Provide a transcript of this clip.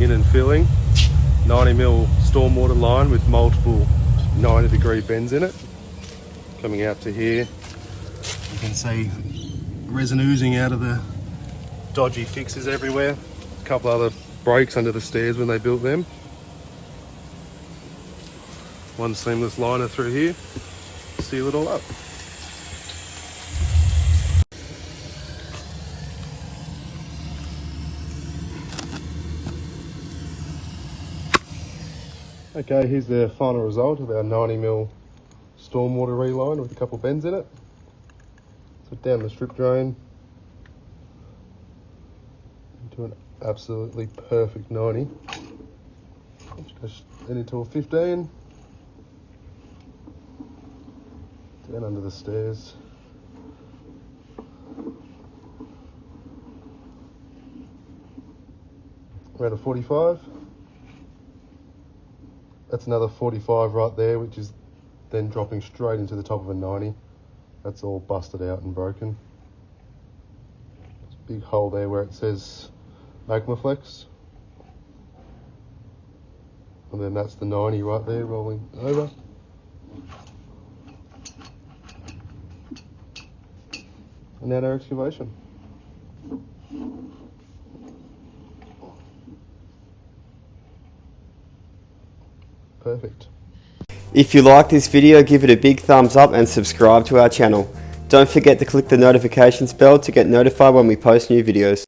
in and filling. 90mm stormwater line with multiple 90-degree bends in it. Coming out to here, you can see resin oozing out of the dodgy fixes everywhere. A couple other breaks under the stairs when they built them. One seamless liner through here, seal it all up. Okay, here's the final result of our 90mm stormwater reline with a couple of bends in it. So down the strip drain into an absolutely perfect 90. Just go then into a 15. Down under the stairs. Around a 45. That's another 45 right there, which is then dropping straight into the top of a 90. That's all busted out and broken. There's a big hole there where it says MagmaFlex. And then that's the 90 right there rolling over. And now our excavation. Perfect. If you like this video, give it a big thumbs up and subscribe to our channel. Don't forget to click the notifications bell to get notified when we post new videos.